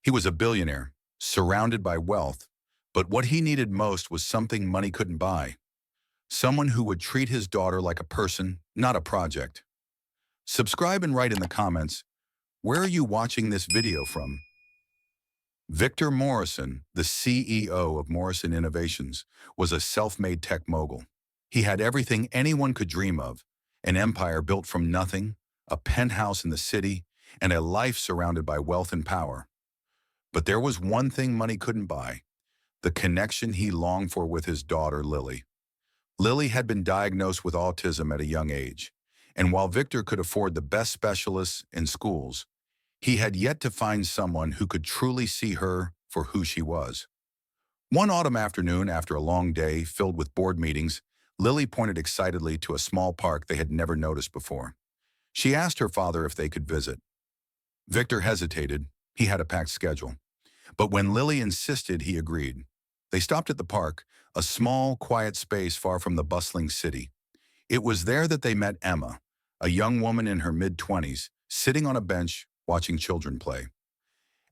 He was a billionaire, surrounded by wealth, but what he needed most was something money couldn't buy. Someone who would treat his daughter like a person, not a project. Subscribe and write in the comments, where are you watching this video from? Victor Morrison, the CEO of Morrison Innovations, was a self-made tech mogul. He had everything anyone could dream of, an empire built from nothing, a penthouse in the city, and a life surrounded by wealth and power. But there was one thing money couldn't buy, the connection he longed for with his daughter, Lily. Lily had been diagnosed with autism at a young age, and while Victor could afford the best specialists in schools, he had yet to find someone who could truly see her for who she was. One autumn afternoon, after a long day filled with board meetings, Lily pointed excitedly to a small park they had never noticed before. She asked her father if they could visit. Victor hesitated. He had a packed schedule. But when Lily insisted, he agreed. They stopped at the park, a small, quiet space far from the bustling city. It was there that they met Emma, a young woman in her mid-20s, sitting on a bench watching children play.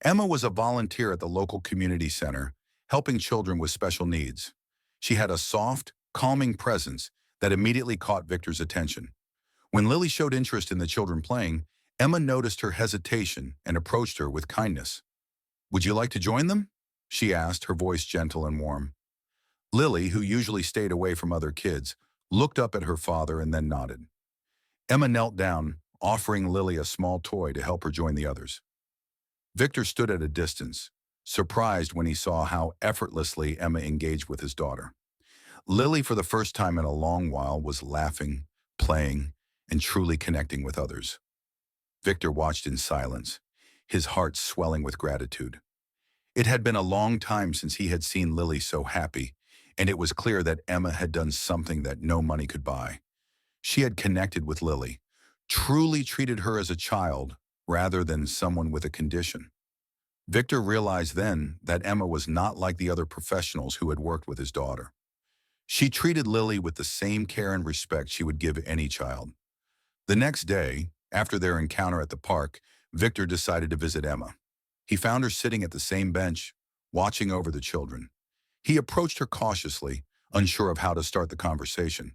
Emma was a volunteer at the local community center, helping children with special needs. She had a soft, calming presence that immediately caught Victor's attention. When Lily showed interest in the children playing, Emma noticed her hesitation and approached her with kindness. "Would you like to join them?" she asked, her voice gentle and warm. Lily, who usually stayed away from other kids, looked up at her father and then nodded. Emma knelt down, offering Lily a small toy to help her join the others. Victor stood at a distance, surprised when he saw how effortlessly Emma engaged with his daughter. Lily, for the first time in a long while, was laughing, playing, and truly connecting with others. Victor watched in silence, his heart swelling with gratitude. It had been a long time since he had seen Lily so happy, and it was clear that Emma had done something that no money could buy. She had connected with Lily, truly treated her as a child rather than someone with a condition. Victor realized then that Emma was not like the other professionals who had worked with his daughter. She treated Lily with the same care and respect she would give any child. The next day, after their encounter at the park, Victor decided to visit Emma. He found her sitting at the same bench, watching over the children. He approached her cautiously, unsure of how to start the conversation.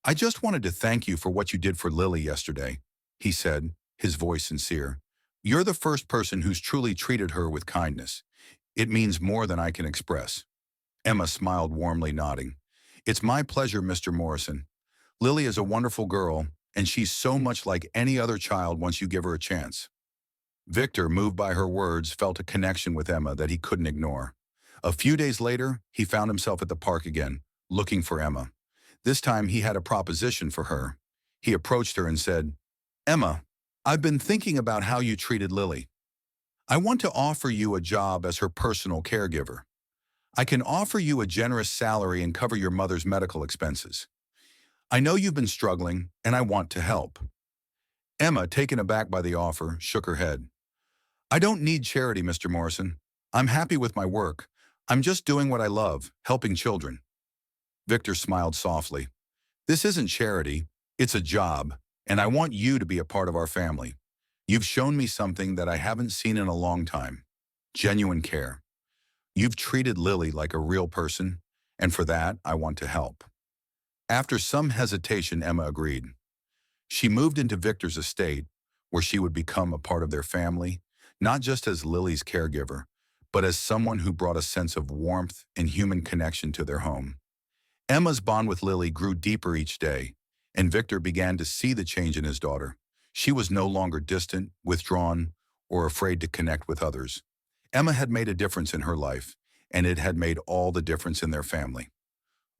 "I just wanted to thank you for what you did for Lily yesterday," he said, his voice sincere. "You're the first person who's truly treated her with kindness. It means more than I can express." Emma smiled warmly, nodding. "It's my pleasure, Mr. Morrison. Lily is a wonderful girl, and she's so much like any other child once you give her a chance." Victor, moved by her words, felt a connection with Emma that he couldn't ignore. A few days later, he found himself at the park again, looking for Emma. This time, he had a proposition for her. He approached her and said, "Emma, I've been thinking about how you treated Lily. I want to offer you a job as her personal caregiver. I can offer you a generous salary and cover your mother's medical expenses. I know you've been struggling, and I want to help." Emma, taken aback by the offer, shook her head. "I don't need charity, Mr. Morrison. I'm happy with my work. I'm just doing what I love, helping children." Victor smiled softly. "This isn't charity, it's a job, and I want you to be a part of our family. You've shown me something that I haven't seen in a long time, genuine care. You've treated Lily like a real person, and for that, I want to help." After some hesitation, Emma agreed. She moved into Victor's estate, where she would become a part of their family, not just as Lily's caregiver, but as someone who brought a sense of warmth and human connection to their home. Emma's bond with Lily grew deeper each day, and Victor began to see the change in his daughter. She was no longer distant, withdrawn, or afraid to connect with others. Emma had made a difference in her life, and it had made all the difference in their family.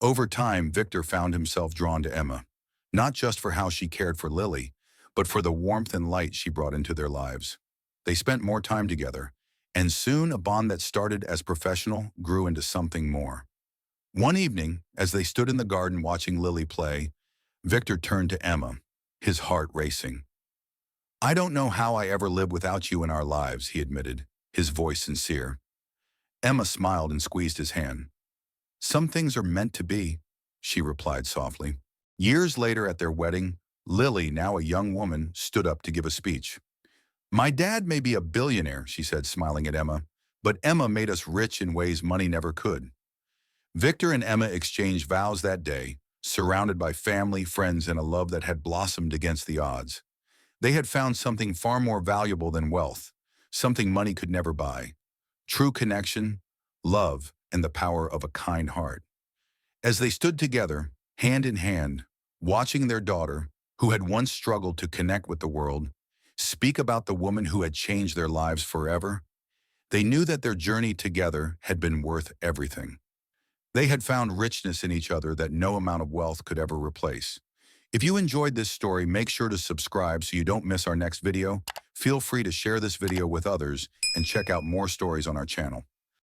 Over time, Victor found himself drawn to Emma, not just for how she cared for Lily, but for the warmth and light she brought into their lives. They spent more time together, and soon a bond that started as professional grew into something more. One evening, as they stood in the garden watching Lily play, Victor turned to Emma, his heart racing. "I don't know how I ever lived without you in our lives," he admitted, his voice sincere. Emma smiled and squeezed his hand. "Some things are meant to be," she replied softly. Years later at their wedding, Lily, now a young woman, stood up to give a speech. "My dad may be a billionaire," she said, smiling at Emma, But Emma made us rich in ways money never could. Victor and Emma exchanged vows that day, surrounded by family, friends, and a love that had blossomed against the odds. They had found something far more valuable than wealth, something money could never buy: true connection, love, and the power of a kind heart. As they stood together, hand in hand, watching their daughter, who had once struggled to connect with the world, speak about the woman who had changed their lives forever, they knew that their journey together had been worth everything. They had found richness in each other that no amount of wealth could ever replace. If you enjoyed this story, make sure to subscribe so you don't miss our next video. Feel free to share this video with others and check out more stories on our channel.